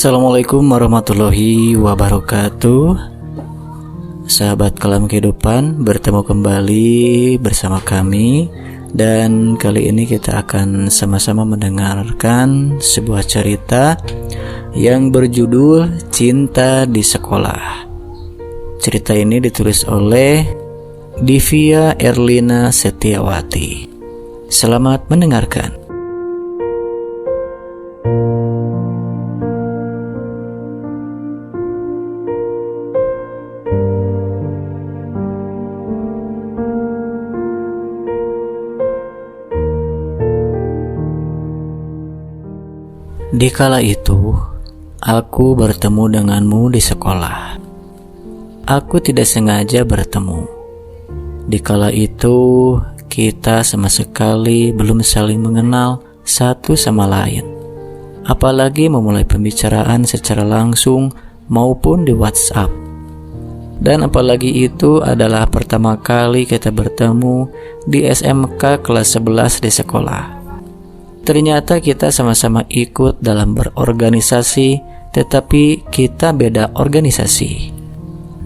Assalamualaikum warahmatullahi wabarakatuh. Sahabat Kalam Kehidupan, bertemu kembali bersama kami. Dan kali ini kita akan sama-sama mendengarkan sebuah cerita yang berjudul Cinta di Sekolah. Cerita ini ditulis oleh Divya Erlina Setiawati. Selamat mendengarkan. Dikala itu, aku bertemu denganmu di sekolah. Aku tidak sengaja bertemu. Dikala itu, kita sama sekali belum saling mengenal satu sama lain. Apalagi memulai pembicaraan secara langsung maupun di WhatsApp. Dan apalagi itu adalah pertama kali kita bertemu di SMK kelas 11 di sekolah. Ternyata kita sama-sama ikut dalam berorganisasi, tetapi kita beda organisasi.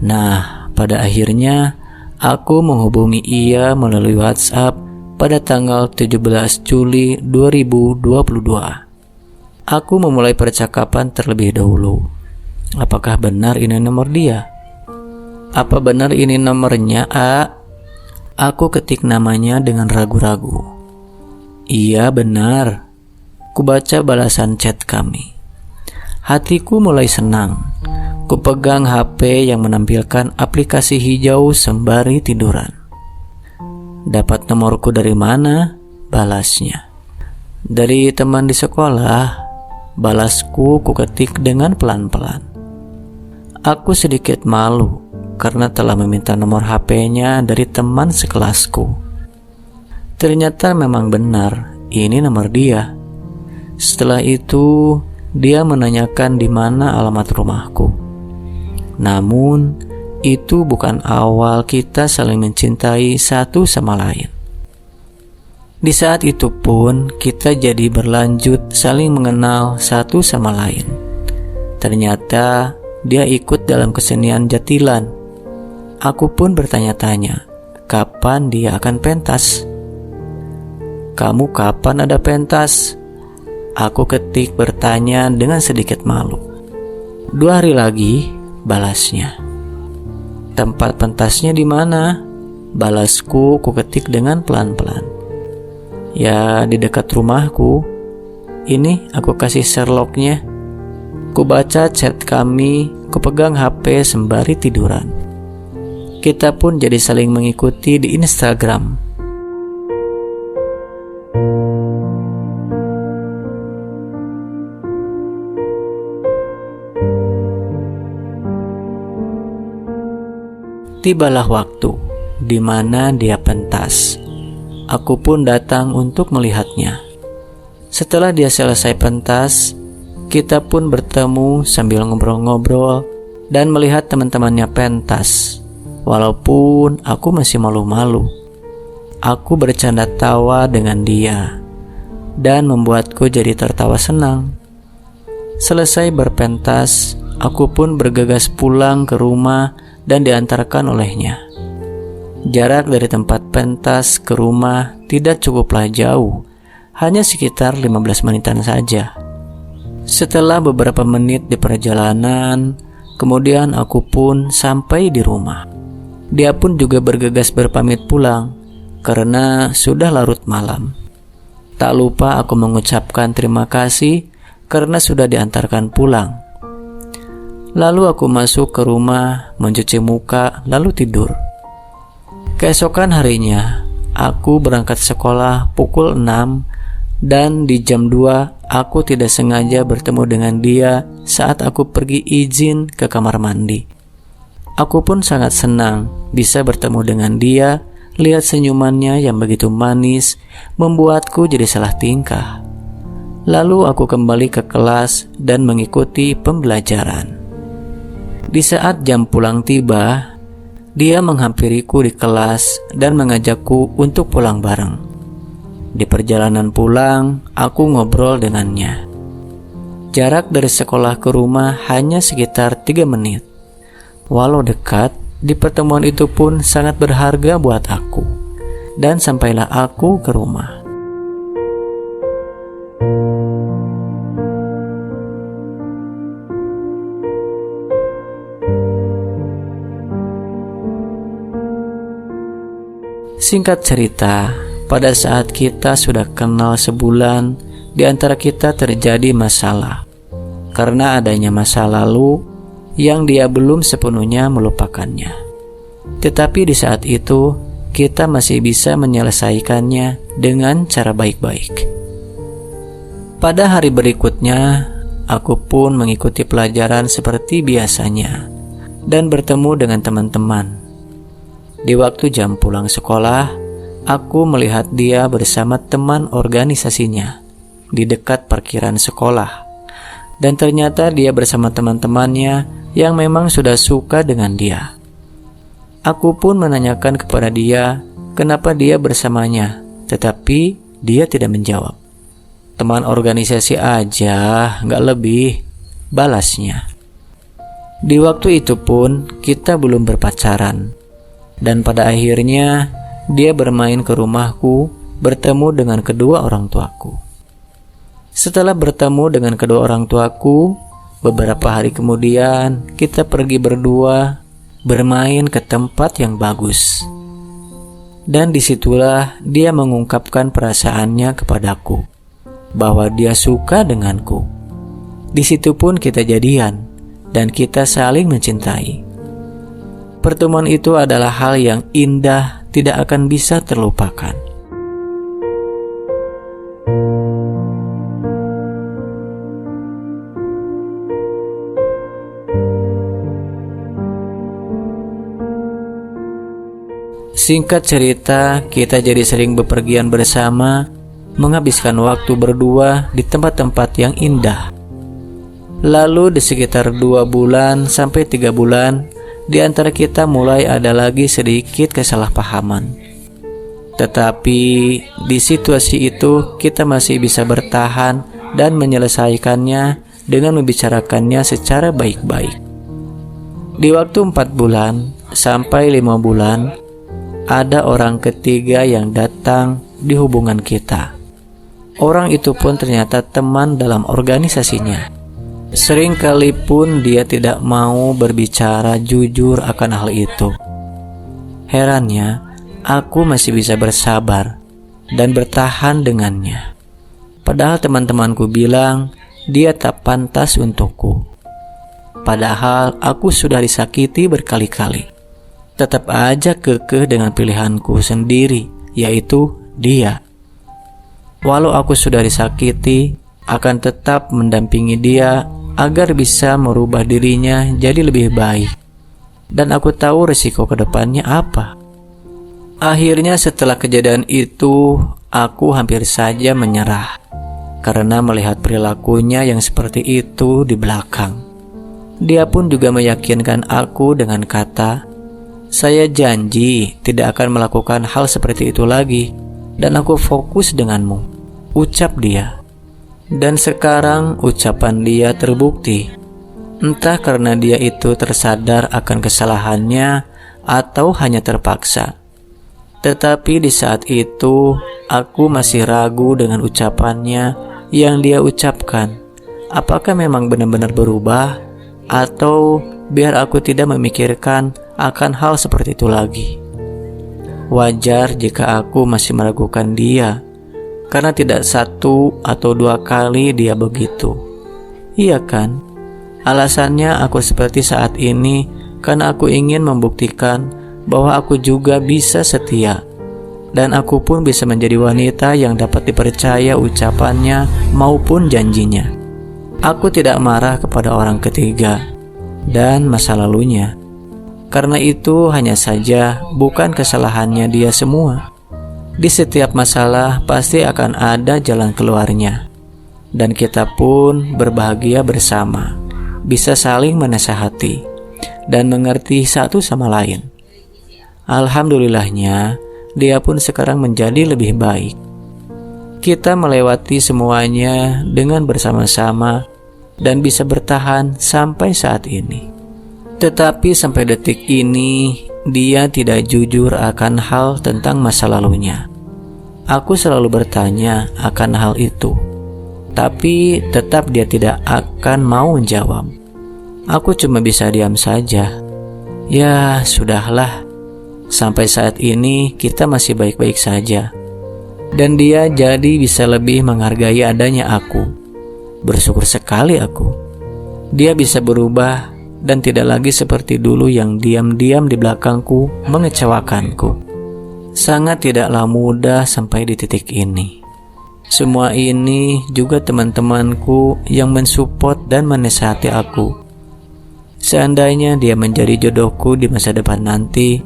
Nah, pada akhirnya aku menghubungi ia melalui WhatsApp pada tanggal 17 Juli 2022. Aku memulai percakapan terlebih dahulu. Apakah benar ini nomor dia? Apa benar ini nomornya, A? Aku ketik namanya dengan ragu-ragu. Iya benar, kubaca balasan chat kami. Hatiku mulai senang. Kupegang HP yang menampilkan aplikasi hijau sembari tiduran. Dapat nomorku dari mana? Balasnya. Dari teman di sekolah. Balasku kuketik dengan pelan-pelan. Aku sedikit malu karena telah meminta nomor HP-nya dari teman sekelasku. Ternyata memang benar, ini nomor dia. Setelah itu, dia menanyakan di mana alamat rumahku. Namun, itu bukan awal kita saling mencintai satu sama lain. Di saat itu pun, kita jadi berlanjut saling mengenal satu sama lain. Ternyata, dia ikut dalam kesenian jatilan. Aku pun bertanya-tanya, kapan dia akan pentas? Kamu kapan ada pentas? Aku ketik bertanya dengan sedikit malu. 2 hari lagi, balasnya. Tempat pentasnya di mana? Balasku kuketik dengan pelan-pelan. Ya, di dekat rumahku. Ini aku kasih Sherlocknya. Kubaca chat kami, kupegang HP sembari tiduran. Kita pun jadi saling mengikuti di Instagram. Tibalah waktu di mana dia pentas. Aku pun datang untuk melihatnya. Setelah dia selesai pentas, kita pun bertemu sambil ngobrol-ngobrol dan melihat teman-temannya pentas. Walaupun aku masih malu-malu, aku bercanda tawa dengan dia dan membuatku jadi tertawa senang. Selesai berpentas, aku pun bergegas pulang ke rumah dan diantarkan olehnya. Jarak dari tempat pentas ke rumah tidak cukuplah jauh, hanya sekitar 15 menitan saja. Setelah beberapa menit di perjalanan, kemudian aku pun sampai di rumah. Dia pun juga bergegas berpamit pulang, karena sudah larut malam. Tak lupa aku mengucapkan terima kasih karena sudah diantarkan pulang. Lalu aku masuk ke rumah, mencuci muka, lalu tidur. Keesokan harinya, aku berangkat sekolah pukul 6 dan di jam 2 aku tidak sengaja bertemu dengan dia saat aku pergi izin ke kamar mandi. Aku pun sangat senang bisa bertemu dengan dia, lihat senyumannya yang begitu manis membuatku jadi salah tingkah. Lalu aku kembali ke kelas dan mengikuti pembelajaran. Di saat jam pulang tiba, dia menghampiriku di kelas dan mengajakku untuk pulang bareng. Di perjalanan pulang, aku ngobrol dengannya. Jarak dari sekolah ke rumah hanya sekitar 3 menit. Walau dekat, di pertemuan itu pun sangat berharga buat aku. Dan sampailah aku ke rumah. Singkat cerita, pada saat kita sudah kenal sebulan, di antara kita terjadi masalah. Karena adanya masa lalu yang dia belum sepenuhnya melupakannya. Tetapi di saat itu, kita masih bisa menyelesaikannya dengan cara baik-baik. Pada hari berikutnya, aku pun mengikuti pelajaran seperti biasanya dan bertemu dengan teman-teman. Di waktu jam pulang sekolah, aku melihat dia bersama teman organisasinya di dekat parkiran sekolah. Dan ternyata dia bersama teman-temannya yang memang sudah suka dengan dia. Aku pun menanyakan kepada dia kenapa dia bersamanya, tetapi dia tidak menjawab. Teman organisasi aja, nggak lebih, balasnya. Di waktu itu pun kita belum berpacaran. Dan pada akhirnya dia bermain ke rumahku, bertemu dengan kedua orang tuaku. Setelah bertemu dengan kedua orang tuaku, beberapa hari kemudian kita pergi berdua bermain ke tempat yang bagus. Dan disitulah dia mengungkapkan perasaannya kepadaku, bahwa dia suka denganku. Di situ pun kita jadian dan kita saling mencintai. Pertemuan itu adalah hal yang indah, tidak akan bisa terlupakan. Singkat cerita, kita jadi sering bepergian bersama, menghabiskan waktu berdua di tempat-tempat yang indah. Lalu di sekitar 2 bulan sampai 3 bulan, di antara kita mulai ada lagi sedikit kesalahpahaman. Tetapi di situasi itu kita masih bisa bertahan dan menyelesaikannya dengan membicarakannya secara baik-baik. Di waktu 4 bulan sampai 5 bulan, ada orang ketiga yang datang di hubungan kita. Orang itu pun ternyata teman dalam organisasinya. Seringkali pun dia tidak mau berbicara jujur akan hal itu. Herannya, aku masih bisa bersabar dan bertahan dengannya. Padahal teman-temanku bilang dia tak pantas untukku. Padahal aku sudah disakiti berkali-kali. Tetap aja kekeh dengan pilihanku sendiri, yaitu dia. Walau aku sudah disakiti, akan tetap mendampingi dia agar bisa merubah dirinya jadi lebih baik. Dan aku tahu risiko kedepannya apa. Akhirnya setelah kejadian itu, aku hampir saja menyerah karena melihat perilakunya yang seperti itu di belakang. Dia pun juga meyakinkan aku dengan kata, "Saya janji tidak akan melakukan hal seperti itu lagi, dan aku fokus denganmu," ucap dia. Dan sekarang ucapan dia terbukti. Entah karena dia itu tersadar akan kesalahannya atau hanya terpaksa. Tetapi di saat itu, aku masih ragu dengan ucapannya yang dia ucapkan. Apakah memang benar-benar berubah? Atau biar aku tidak memikirkan akan hal seperti itu lagi. Wajar jika aku masih meragukan dia, karena tidak 1 atau 2 kali dia begitu. Iya kan? Alasannya aku seperti saat ini karena aku ingin membuktikan bahwa aku juga bisa setia. Dan aku pun bisa menjadi wanita yang dapat dipercaya ucapannya maupun janjinya. Aku tidak marah kepada orang ketiga dan masa lalunya. Karena itu hanya saja bukan kesalahannya dia semua. Di setiap masalah pasti akan ada jalan keluarnya. Dan kita pun berbahagia bersama, bisa saling menasihati dan mengerti satu sama lain. Alhamdulillahnya, dia pun sekarang menjadi lebih baik. Kita melewati semuanya dengan bersama-sama dan bisa bertahan sampai saat ini. Tetapi sampai detik ini, dia tidak jujur akan hal tentang masa lalunya. Aku selalu bertanya akan hal itu, tapi tetap dia tidak akan mau menjawab. Aku cuma bisa diam saja. Ya, sudahlah. Sampai saat ini kita masih baik-baik saja. Dan dia jadi bisa lebih menghargai adanya aku. Bersyukur sekali aku. Dia bisa berubah dan tidak lagi seperti dulu yang diam-diam di belakangku mengecewakanku. Sangat tidaklah mudah sampai di titik ini. Semua ini juga teman-temanku yang mensupport dan menasihati aku. Seandainya dia menjadi jodohku di masa depan nanti,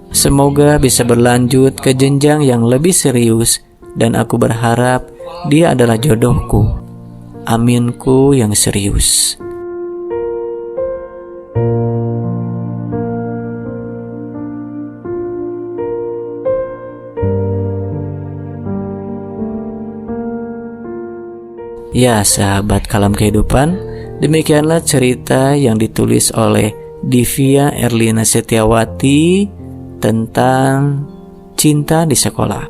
semoga bisa berlanjut ke jenjang yang lebih serius, dan aku berharap dia adalah jodohku. Aminku yang serius. Ya, sahabat Kalam Kehidupan, demikianlah cerita yang ditulis oleh Divya Erlina Setiawati tentang cinta di sekolah.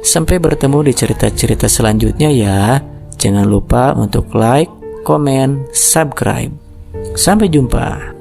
Sampai bertemu di cerita-cerita selanjutnya ya. Jangan lupa untuk like, komen, subscribe. Sampai jumpa.